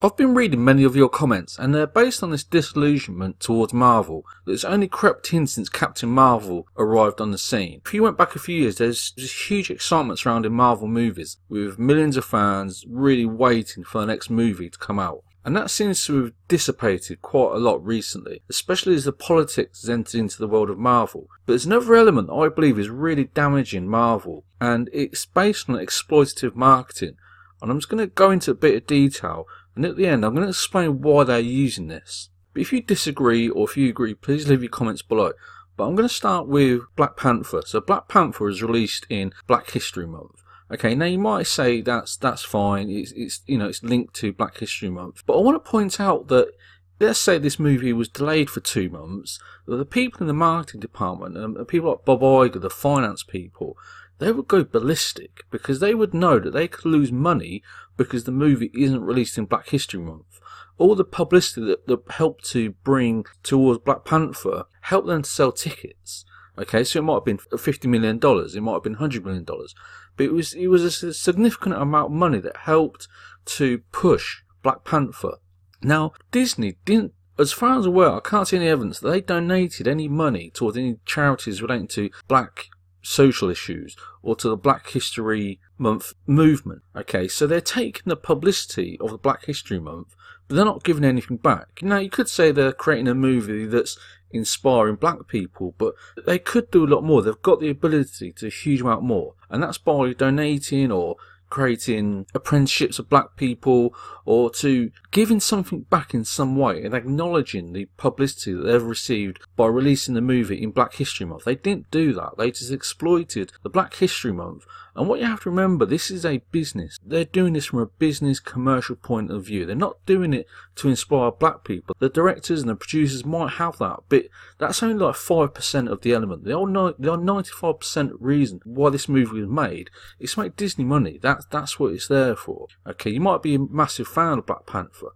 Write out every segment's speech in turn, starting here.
I've been reading many of your comments, and they're based on this disillusionment towards Marvel that's only crept in since Captain Marvel arrived on the scene. If you went back a few years, there's huge excitement surrounding Marvel movies, with millions of fans really waiting for the next movie to come out. And that seems to have dissipated quite a lot recently, especially as the politics has entered into the world of Marvel. But there's another element that I believe is really damaging Marvel, and it's based on exploitative marketing. And I'm just going to go into a bit of detail, and at the end I'm going to explain why they're using this. But if you disagree or if you agree, please leave your comments below. But I'm going to start with Black Panther. So Black Panther was released in Black History Month. Okay, now you might say that's fine. It's linked to Black History Month. But I want to point out that, let's say this movie was delayed for 2 months. The people in the marketing department and people like Bob Iger, the finance people, they would go ballistic because they would know that they could lose money because the movie isn't released in Black History Month. All the publicity that helped to bring towards Black Panther helped them to sell tickets. Okay, so it might have been $50 million, it might have been $100 million, but it was a significant amount of money that helped to push Black Panther. Now, Disney didn't, as far as I'm aware, I can't see any evidence that they donated any money towards any charities relating to black social issues or to the Black History Month movement. Okay, so they're taking the publicity of the Black History Month, but they're not giving anything back. Now, you could say they're creating a movie that's inspiring black people, but they could do a lot more. They've got the ability to do a huge amount more, and that's by donating or creating apprenticeships of black people, or to giving something back in some way and acknowledging the publicity that they've received by releasing the movie in Black History Month. They didn't do that. They just exploited the Black History Month. And what you have to remember, this is a business. They're doing this from a business commercial point of view. They're not doing it to inspire black people. The directors and the producers might have that, but that's only like 5% of the element. The other 95% reason why this movie was made is to make Disney money. That's what it's there for. Okay, you might be a massive fan of Black Panther,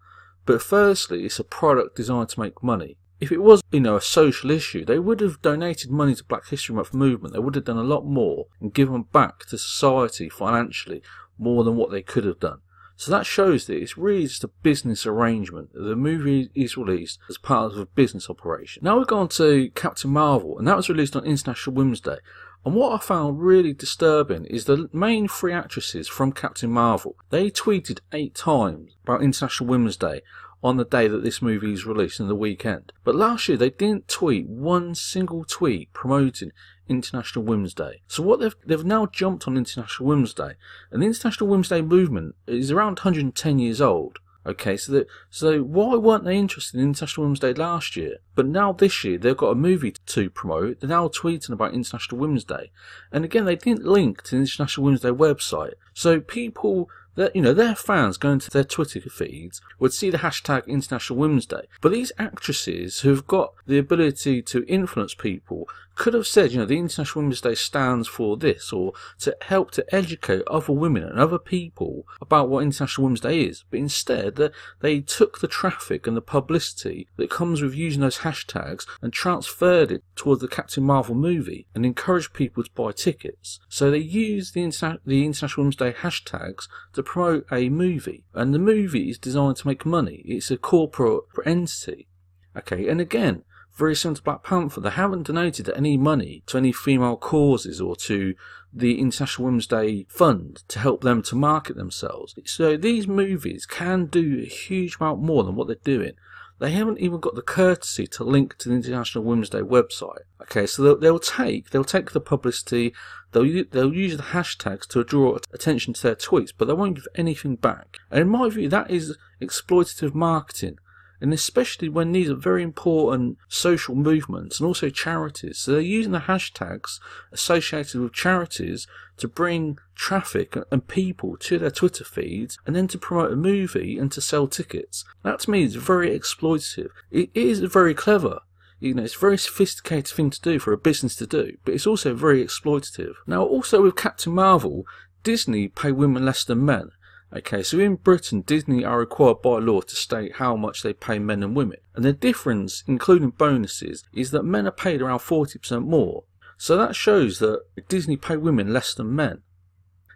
but firstly, it's a product designed to make money. If it was, a social issue, they would have donated money to Black History Month movement. They would have done a lot more and given back to society financially more than what they could have done. So that shows that it's really just a business arrangement. The movie is released as part of a business operation. Now we've gone to Captain Marvel, and that was released on International Women's Day. And what I found really disturbing is the main 3 actresses from Captain Marvel, they tweeted 8 times about International Women's Day on the day that this movie is released, in the weekend. But last year they didn't tweet one single tweet promoting International Women's Day. So what they've now jumped on International Women's Day, and the International Women's Day movement is around 110 years old. Okay, so why weren't they interested in International Women's Day last year? But now this year they've got a movie to promote. They're now tweeting about International Women's Day, and again they didn't link to the International Women's Day website. So people, their fans going to their Twitter feeds would see the hashtag International Women's Day. But these actresses who've got the ability to influence people could have said, the International Women's Day stands for this, or to help to educate other women and other people about what International Women's Day is. But instead, they took the traffic and the publicity that comes with using those hashtags and transferred it towards the Captain Marvel movie and encouraged people to buy tickets. So they used the International Women's Day hashtags to promote a movie, and the movie is designed to make money. It's a corporate entity. Okay, and again, very similar to Black Panther, they haven't donated any money to any female causes or to the International Women's Day Fund to help them to market themselves. So these movies can do a huge amount more than what they're doing. They haven't even got the courtesy to link to the International Women's Day website. Okay, so they'll take the publicity, they'll use the hashtags to draw attention to their tweets, but they won't give anything back. And in my view, that is exploitative marketing. And especially when these are very important social movements and also charities. So they're using the hashtags associated with charities to bring traffic and people to their Twitter feeds, and then to promote a movie and to sell tickets. That to me is very exploitative. It is very clever. It's a very sophisticated thing to do for a business to do, but it's also very exploitative. Now, also with Captain Marvel, Disney pay women less than men. Okay, so in Britain, Disney are required by law to state how much they pay men and women. And the difference, including bonuses, is that men are paid around 40% more. So that shows that Disney pay women less than men.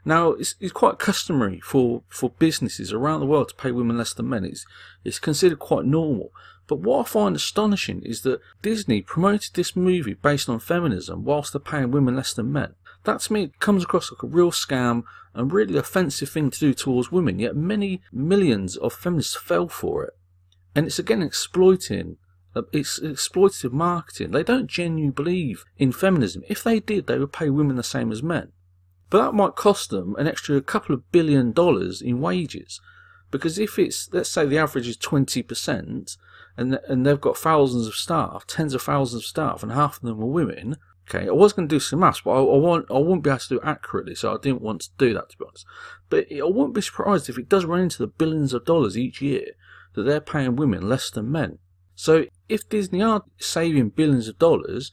Now, it's quite customary for businesses around the world to pay women less than men. It's considered quite normal. But what I find astonishing is that Disney promoted this movie based on feminism whilst they're paying women less than men. That to me comes across like a real scam and really offensive thing to do towards women, yet many millions of feminists fell for it. And it's again exploiting. It's exploitative marketing. They don't genuinely believe in feminism. If they did, they would pay women the same as men. But that might cost them an extra couple of $1 billion in wages. Because if it's, let's say the average is 20%, and they've got thousands of staff, tens of thousands of staff, and half of them are women. Okay, I was going to do some maths, but I wouldn't be able to do it accurately, so I didn't want to do that, to be honest. But I wouldn't be surprised if it does run into the billions of dollars each year that they're paying women less than men. So if Disney are saving billions of dollars,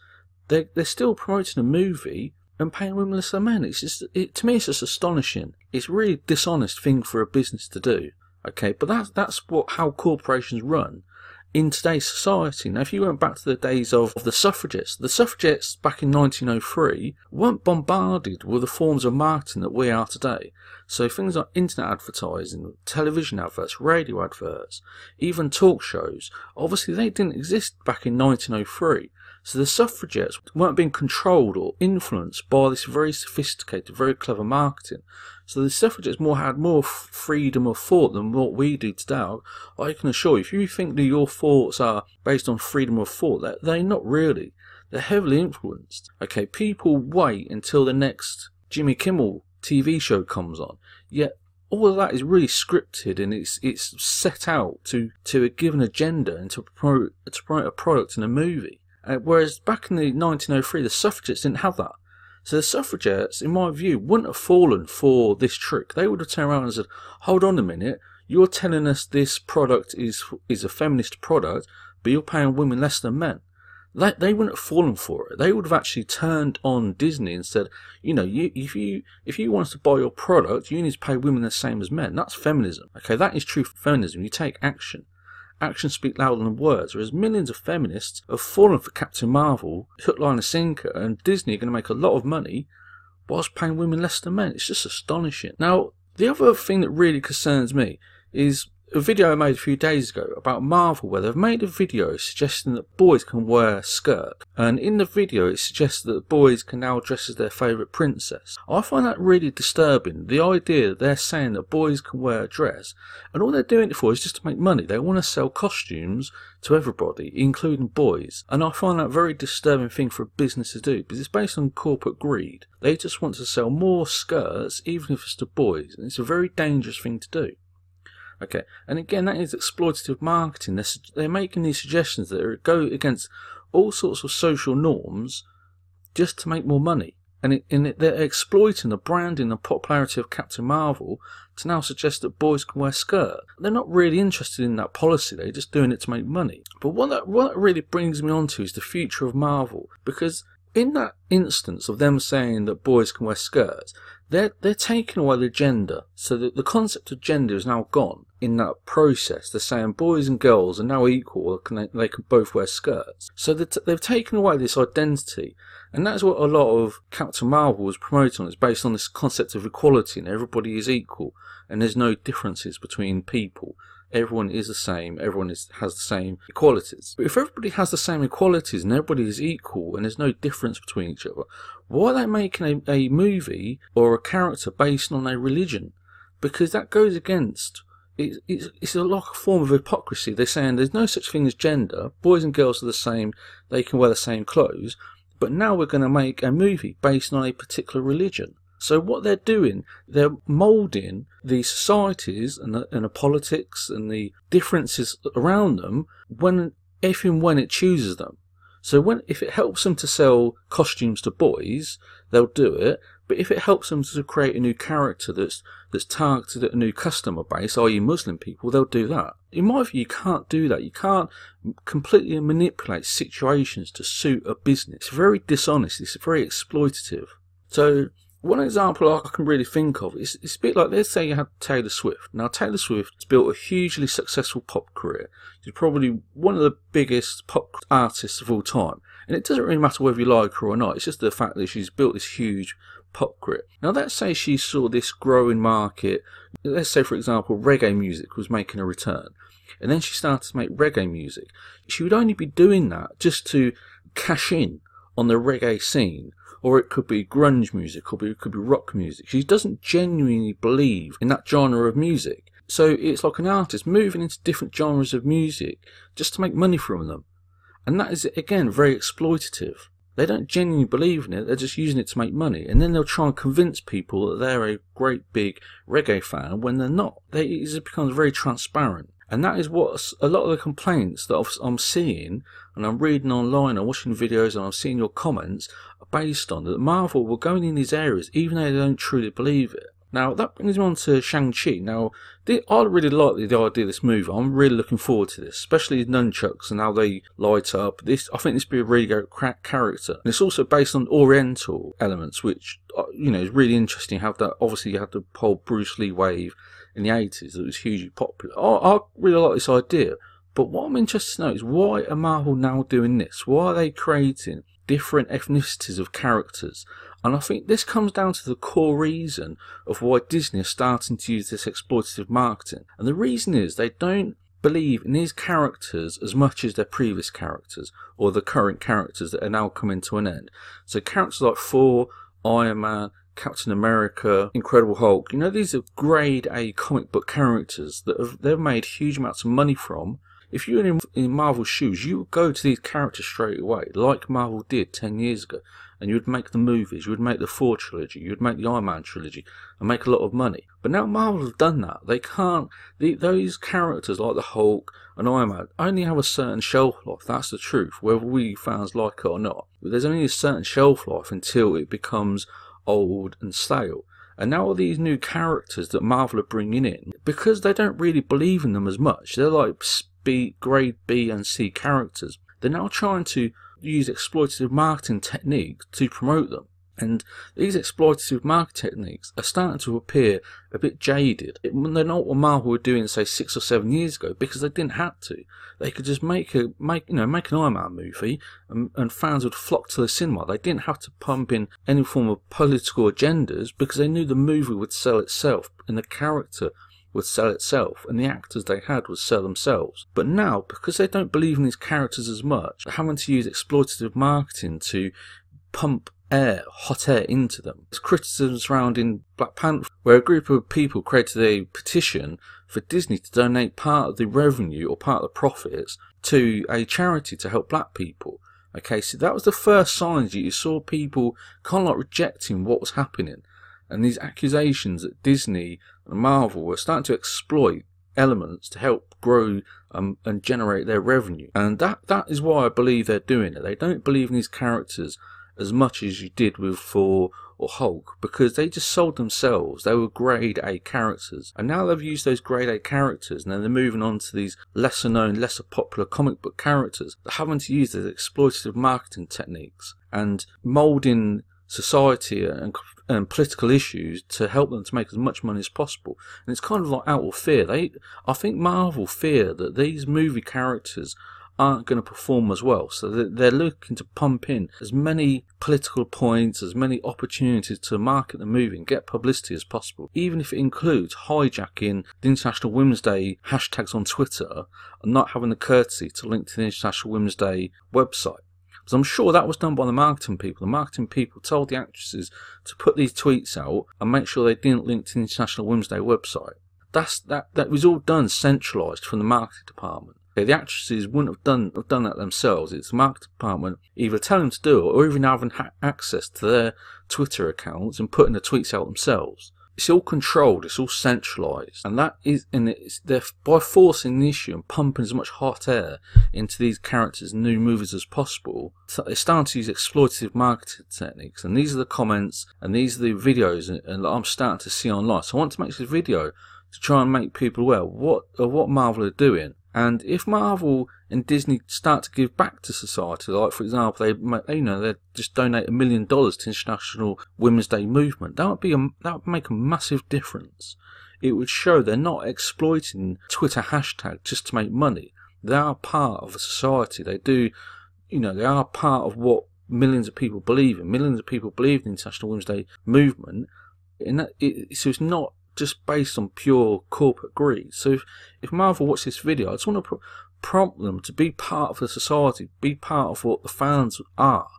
they're still promoting a movie and paying women less than men. It's just, to me, it's just astonishing. It's a really dishonest thing for a business to do. Okay, but that's how corporations run in today's society. Now, if you went back to the days of the suffragettes back in 1903 weren't bombarded with the forms of marketing that we are today. So things like internet advertising, television adverts, radio adverts, even talk shows, obviously they didn't exist back in 1903. So the suffragettes weren't being controlled or influenced by this very sophisticated, very clever marketing. So the suffragettes had more freedom of thought than what we do today. I can assure you, if you think that your thoughts are based on freedom of thought, they're not really. They're heavily influenced. Okay, people wait until the next Jimmy Kimmel TV show comes on. Yet all of that is really scripted, and it's set out to a given agenda and to promote a product in a movie. Whereas back in the 1903, the suffragettes didn't have that. So the suffragettes, in my view, wouldn't have fallen for this trick. They would have turned around and said, hold on a minute, you're telling us this product is a feminist product, but you're paying women less than men. They wouldn't have fallen for it. They would have actually turned on Disney and said, if you want us to buy your product, you need to pay women the same as men. That's feminism. Okay, that is true feminism. You take action. Actions speak louder than words, whereas millions of feminists have fallen for Captain Marvel, hook, line and sinker, and Disney are going to make a lot of money whilst paying women less than men. It's just astonishing. Now, the other thing that really concerns me is a video I made a few days ago about Marvel, where they've made a video suggesting that boys can wear skirts, and in the video it suggests that boys can now dress as their favourite princess. I find that really disturbing, the idea that they're saying that boys can wear a dress, and all they're doing it for is just to make money. They want to sell costumes to everybody, including boys, and I find that a very disturbing thing for a business to do, because it's based on corporate greed. They just want to sell more skirts, even if it's to boys, and it's a very dangerous thing to do. Okay, and again, that is exploitative marketing. They're making these suggestions that go against all sorts of social norms just to make more money. And they're exploiting the branding and popularity of Captain Marvel to now suggest that boys can wear skirts. They're not really interested in that policy. They're just doing it to make money. But what that really brings me on to is the future of Marvel. Because in that instance of them saying that boys can wear skirts, they're taking away the gender. So that the concept of gender is now gone in that process. They're saying boys and girls are now equal, they can both wear skirts. So they've taken away this identity. And that's what a lot of Captain Marvel was promoting. It's based on this concept of equality, and everybody is equal, and there's no differences between people. Everyone is the same, everyone has the same equalities. But if everybody has the same equalities and everybody is equal and there's no difference between each other, why are they making a movie or a character based on a religion? Because that goes against, it's a form of hypocrisy. They're saying there's no such thing as gender, boys and girls are the same, they can wear the same clothes, but now we're going to make a movie based on a particular religion. So what they're doing, they're moulding the societies and the politics and the differences around them if and when it chooses them. So if it helps them to sell costumes to boys, they'll do it. But if it helps them to create a new character that's targeted at a new customer base, i.e. Muslim people, they'll do that. In my view, you can't do that. You can't completely manipulate situations to suit a business. It's very dishonest. It's very exploitative. So one example I can really think of is it's a bit like, let's say you had Taylor Swift. Now, Taylor Swift has built a hugely successful pop career. She's probably one of the biggest pop artists of all time. And it doesn't really matter whether you like her or not. It's just the fact that she's built this huge pop grit. Now let's say she saw this growing market. Let's say, for example, reggae music was making a return, and then she started to make reggae music. She would only be doing that just to cash in on the reggae scene, or it could be grunge music, or it could be rock music. She doesn't genuinely believe in that genre of music. So it's like an artist moving into different genres of music just to make money from them. And that is, again, very exploitative. They don't genuinely believe in it, they're just using it to make money. And then they'll try and convince people that they're a great big reggae fan when they're not. It just becomes very transparent. And that is what a lot of the complaints that I'm seeing, and I'm reading online, I'm watching videos, and I'm seeing your comments, are based on that Marvel were going in these areas even though they don't truly believe it. Now, that brings me on to Shang-Chi. Now, I really like the idea of this movie. I'm really looking forward to this, especially the nunchucks and how they light up. I think this will be a really great character. And it's also based on Oriental elements, which, is really interesting. Obviously, you have the whole Bruce Lee wave in the 80s that was hugely popular. I really like this idea. But what I'm interested to know is, why are Marvel now doing this? Why are they creating different ethnicities of characters? And I think this comes down to the core reason of why Disney are starting to use this exploitative marketing. And the reason is they don't believe in these characters as much as their previous characters, or the current characters that are now coming to an end. So characters like Thor, Iron Man, Captain America, Incredible Hulk, these are grade A comic book characters that they've made huge amounts of money from. If you were in Marvel's shoes, you would go to these characters straight away, like Marvel did 10 years ago. And you would make the movies, you would make the Thor trilogy, you would make the Iron Man trilogy, and make a lot of money. But now Marvel have done that. They can't. Those characters like the Hulk and Iron Man only have a certain shelf life. That's the truth, whether we fans like it or not. But there's only a certain shelf life until it becomes old and stale. And now all these new characters that Marvel are bringing in, because they don't really believe in them as much, they're like grade B and C characters. They're now trying to use exploitative marketing techniques to promote them. And these exploitative marketing techniques are starting to appear a bit jaded. They're not what Marvel were doing, say, 6 or 7 years ago, because they didn't have to. They could just make an Iron Man movie, and fans would flock to the cinema. They didn't have to pump in any form of political agendas, because they knew the movie would sell itself, and the character would sell itself, and the actors they had would sell themselves. But now, because they don't believe in these characters as much, they're having to use exploitative marketing to pump hot air into them. There's criticism surrounding Black Panther, where a group of people created a petition for Disney to donate part of the revenue or part of the profits to a charity to help black people. Okay, so that was the first signs that you saw people kind of like rejecting what was happening. And these accusations that Disney and Marvel were starting to exploit elements to help grow and generate their revenue. And that is why I believe they're doing it. They don't believe in these characters as much as you did with Thor or Hulk, because they just sold themselves. They were grade A characters. And now they've used those grade A characters, and then they're moving on to these lesser known, lesser popular comic book characters. They're having to use these exploitative marketing techniques and moulding society and political issues to help them to make as much money as possible. And it's kind of like out of fear. I think Marvel fear that these movie characters aren't going to perform as well, so they're looking to pump in as many political points, as many opportunities to market the movie and get publicity as possible, even if it includes hijacking the International Women's Day hashtags on Twitter and not having the courtesy to link to the International Women's Day website. Because I'm sure that was done by the marketing people. The marketing people told the actresses to put these tweets out and make sure they didn't link to the International Women's Day website. That was all done centralised from the marketing department. Okay, the actresses wouldn't have done that themselves. It's the marketing department either telling them to do it, or even having access to their Twitter accounts and putting the tweets out themselves. It's all controlled, it's all centralised, and they're by forcing the issue and pumping as much hot air into these characters and new movies as possible. They're starting to use exploitative marketing techniques, and these are the comments and these are the videos and I'm starting to see online. So I want to make this video to try and make people aware of what Marvel are doing. And if Marvel and Disney start to give back to society, like for example, they just donate $1 million to International Women's Day movement, that would make a massive difference. It would show they're not exploiting Twitter hashtag just to make money. They are part of a society. They are part of what millions of people believe in. Millions of people believe in the International Women's Day movement, and so it's not just based on pure corporate greed. So if Marvel watch this video, I just want to prompt them to be part of the society, be part of what the fans are.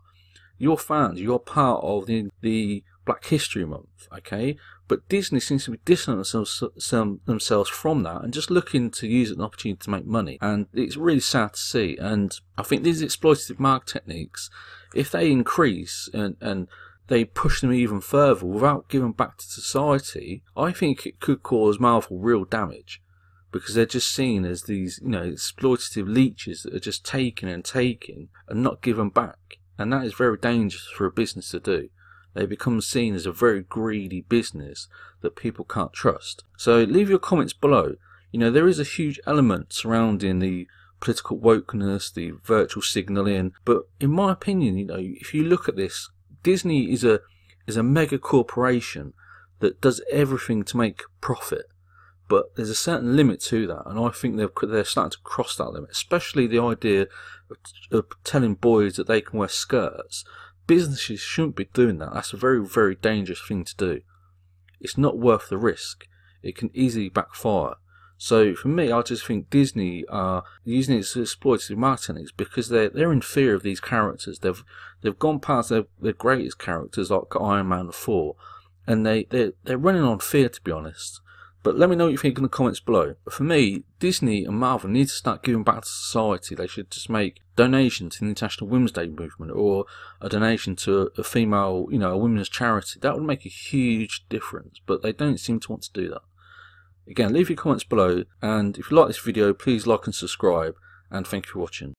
You're fans, you're part of the Black History Month, okay? But Disney seems to be distancing themselves from that and just looking to use it as an opportunity to make money. And it's really sad to see. And I think these exploitative market techniques, if they increase and they push them even further without giving back to society, I think it could cause Marvel real damage. Because they're just seen as these, exploitative leeches that are just taking and not giving back. And that is very dangerous for a business to do. They become seen as a very greedy business that people can't trust. So leave your comments below. There is a huge element surrounding the political wokeness, the virtual signalling. But in my opinion, if you look at this, Disney is a mega corporation that does everything to make profit. But there's a certain limit to that, and I think they're starting to cross that limit, especially the idea of telling boys that they can wear skirts. Businesses shouldn't be doing that. That's a very, very dangerous thing to do. It's not worth the risk. It can easily backfire. So for me, I just think Disney are using its exploitative marketing because they're in fear of these characters. They've gone past their greatest characters like Iron Man 4, and they're running on fear, to be honest. But let me know what you think in the comments below. But for me, Disney and Marvel need to start giving back to society. They should just make donations to the International Women's Day movement, or a donation to a female, a women's charity. That would make a huge difference, but they don't seem to want to do that. Again, leave your comments below, and if you like this video, please like and subscribe, and thank you for watching.